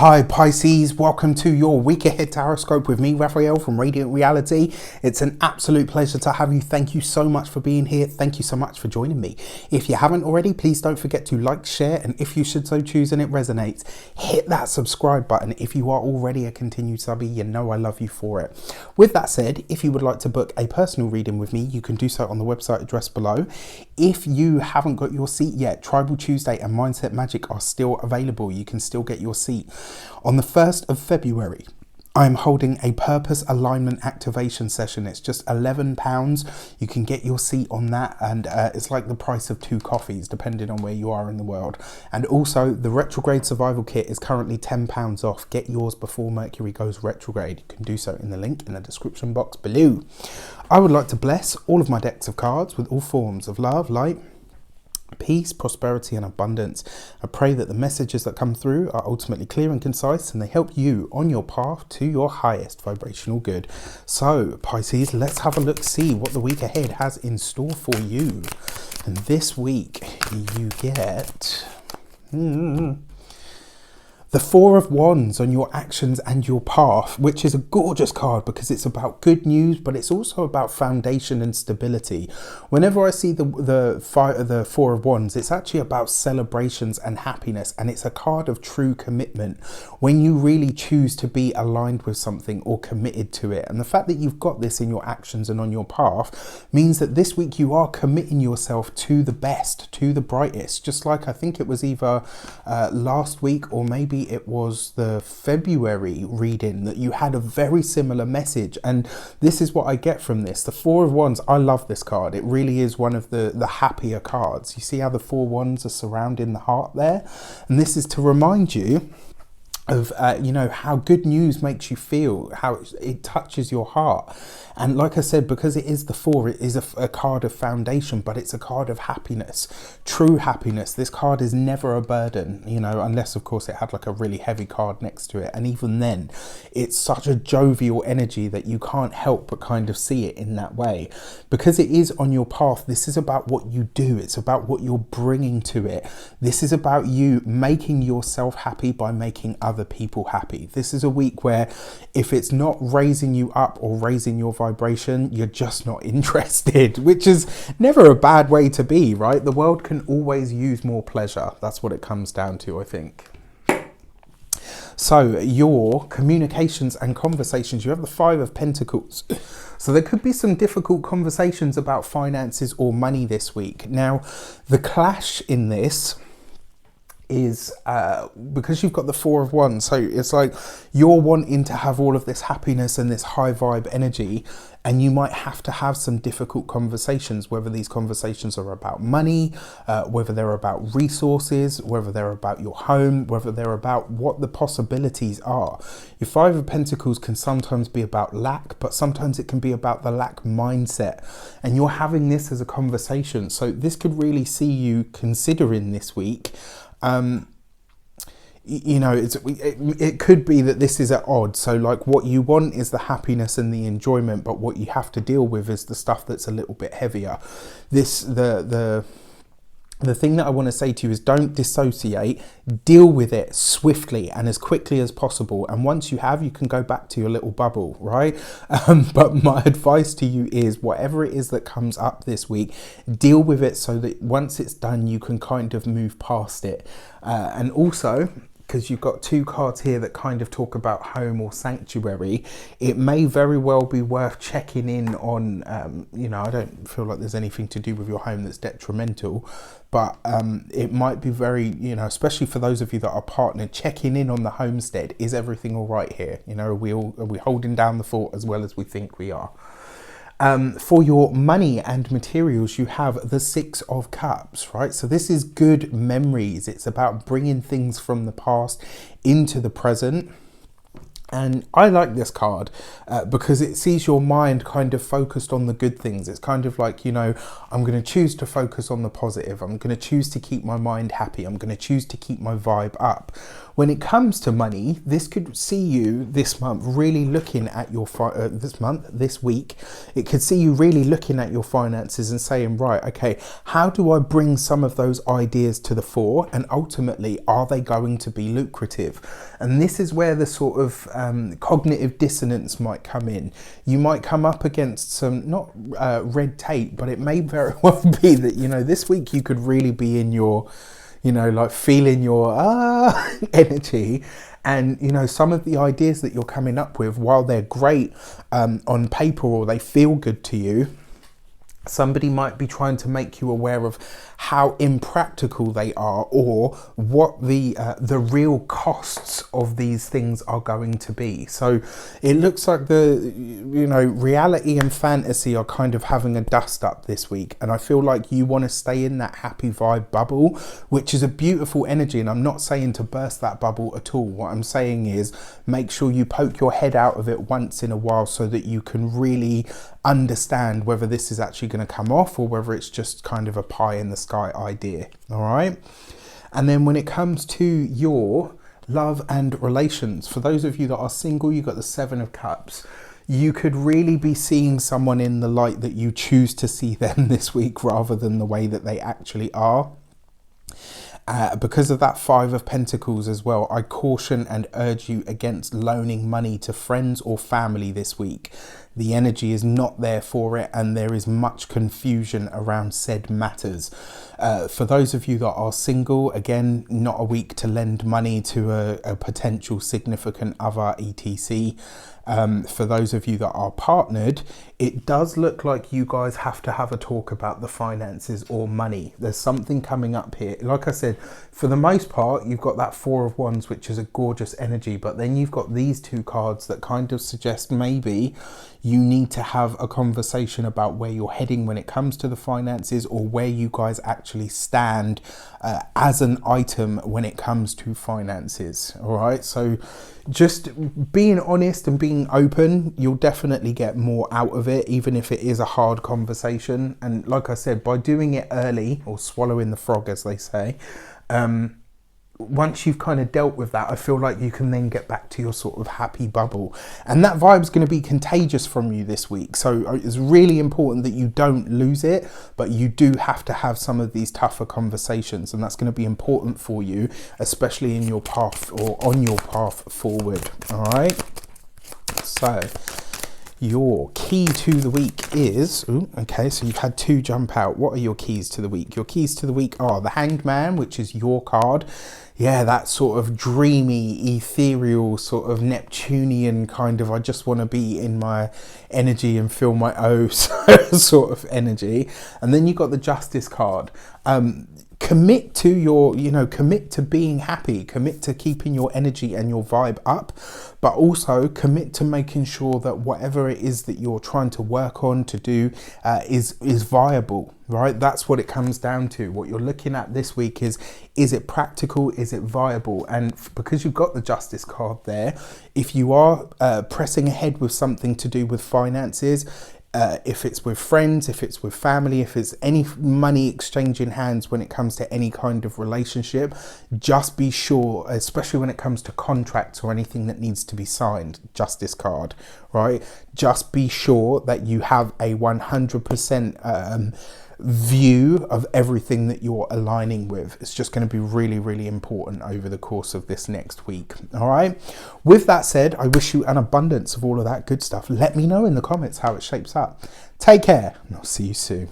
Hi Pisces, welcome to your week ahead horoscope with me, Raphael from Reydiant Reality. It's an absolute pleasure to have you. Thank you so much for being here. Thank you so much for joining me. If you haven't already, please don't forget to like, share, and if you should so choose and it resonates, hit that subscribe button. If you are already a continued subby, you know I love you for it. With that said, if you would like to book a personal reading with me, you can do so on the website address below. If you haven't got your seat yet, Tribal Tuesday and Mindset Magic are still available. You can still get your seat. On the 1st of February, I'm holding a purpose alignment activation session. It's just £11. You can get your seat on that, and it's like the price of 2 coffees depending on where you are in the world. And also the retrograde survival kit is currently £10 off. Get yours before Mercury goes retrograde. You can do so in the link in the description box below. I would like to bless all of my decks of cards with all forms of love, light, peace, prosperity and abundance. I pray that the messages that come through are ultimately clear and concise, and they help you on your path to your highest vibrational good. So Pisces, let's have a look, see what the week ahead has in store for you. And this week you get the Four of Wands on your actions and your path, which is a gorgeous card because it's about good news, but it's also about foundation and stability. Whenever I see the Four of Wands, it's actually about celebrations and happiness, and it's a card of true commitment when you really choose to be aligned with something or committed to it. And the fact that you've got this in your actions and on your path means that this week you are committing yourself to the best, to the brightest, just like I think it was either last week or maybe it was the February reading that you had a very similar message. And this is what I get from this. The Four of Wands, I love this card. It really is one of the happier cards. You see how the Four Wands are surrounding the heart there? And this is to remind you of you know, how good news makes you feel, how it touches your heart. And like I said, because it is the Four, it is a card of foundation, but it's a card of happiness, true happiness. This card is never a burden, you know, unless of course it had like a really heavy card next to it, and even then it's such a jovial energy that you can't help but kind of see it in that way. Because it is on your path, this is about what you do, it's about what you're bringing to it. This is about you making yourself happy by making other people happy. This is a week where if it's not raising you up or raising your vibration, you're just not interested, which is never a bad way to be, right? The world can always use more pleasure. That's what it comes down to, I think. So your communications and conversations, you have the Five of Pentacles. So there could be some difficult conversations about finances or money this week. Now, the clash in this is because you've got the Four of Wands, so it's like you're wanting to have all of this happiness and this high vibe energy, and you might have to have some difficult conversations, whether these conversations are about money, whether they're about resources, whether they're about your home, whether they're about what the possibilities are. Your Five of Pentacles can sometimes be about lack, but sometimes it can be about the lack mindset, and you're having this as a conversation. So this could really see you considering this week. You know, it could be that this is at odds. So like what you want is the happiness and the enjoyment, but what you have to deal with is the stuff that's a little bit heavier. The thing that I want to say to you is don't dissociate, deal with it swiftly and as quickly as possible. And once you have, you can go back to your little bubble, right? But my advice to you is whatever it is that comes up this week, deal with it so that once it's done, you can kind of move past it. And also, because you've got 2 cards here that kind of talk about home or sanctuary, it may very well be worth checking in on, you know, I don't feel like there's anything to do with your home that's detrimental, but it might be very, you know, especially for those of you that are partnered, checking in on the homestead. Is everything all right here? You know, are we holding down the fort as well as we think we are? For your money and materials, you have the Six of Cups, right? So this is good memories. It's about bringing things from the past into the present. And I like this card because it sees your mind kind of focused on the good things. It's kind of like, you know, I'm going to choose to focus on the positive. I'm going to choose to keep my mind happy. I'm going to choose to keep my vibe up. When it comes to money, this could see you this month really looking at your this week. It could see you really looking at your finances and saying, right, okay, how do I bring some of those ideas to the fore? And ultimately, are they going to be lucrative? And this is where the sort of cognitive dissonance might come in. You might come up against some, not red tape, but it may very well be that, you know, this week you could really be in your, you know, like feeling your energy. And, you know, some of the ideas that you're coming up with, while they're great on paper or they feel good to you, somebody might be trying to make you aware of how impractical they are, or what the real costs of these things are going to be. So it looks like the, you know, reality and fantasy are kind of having a dust up this week, and I feel like you want to stay in that happy vibe bubble, which is a beautiful energy. And I'm not saying to burst that bubble at all. What I'm saying is make sure you poke your head out of it once in a while so that you can really understand whether this is actually going to come off or whether it's just kind of a pie in the sky idea. All right. And then when it comes to your love and relations, for those of you that are single, you've got the 7 of Cups. You could really be seeing someone in the light that you choose to see them this week rather than the way that they actually are. Because of that 5 of Pentacles as well, I caution and urge you against loaning money to friends or family this week. The energy is not there for it, and there is much confusion around said matters. For those of you that are single, again, not a week to lend money to a potential significant other, etc. For those of you that are partnered, it does look like you guys have to have a talk about the finances or money. There's something coming up here. Like I said, for the most part, you've got that 4 of Wands, which is a gorgeous energy, but then you've got these 2 cards that kind of suggest maybe you need to have a conversation about where you're heading when it comes to the finances, or where you guys actually stand as an item when it comes to finances. All right, so just being honest and being open, you'll definitely get more out of it, even if it is a hard conversation. And like I said, by doing it early, or swallowing the frog as they say, once you've kind of dealt with that, I feel like you can then get back to your sort of happy bubble, and that vibe's going to be contagious from you this week. So it's really important that you don't lose it, but you do have to have some of these tougher conversations, and that's going to be important for you, especially in your path or on your path forward. All right, so your key to the week is, okay, so you've had 2 jump out. What are your keys to the week? Your keys to the week are the Hanged Man, which is your card. Yeah, that sort of dreamy, ethereal, sort of Neptunian kind of, I just want to be in my energy and feel my O's sort of energy. And then you got the Justice card. Commit to your, commit to being happy, commit to keeping your energy and your vibe up, but also commit to making sure that whatever it is that you're trying to work on to do is viable, right? That's what it comes down to. What you're looking at this week is it practical? Is it viable? And because you've got the Justice card there, if you are pressing ahead with something to do with finances, if it's with friends, if it's with family, if it's any money exchanging hands when it comes to any kind of relationship, just be sure, especially when it comes to contracts or anything that needs to be signed, Justice card, right? Just be sure that you have a 100% view of everything that you're aligning with. It's just going to be really, really important over the course of this next week. All right. With that said, I wish you an abundance of all of that good stuff. Let me know in the comments how it shapes up. Take care, and I'll see you soon.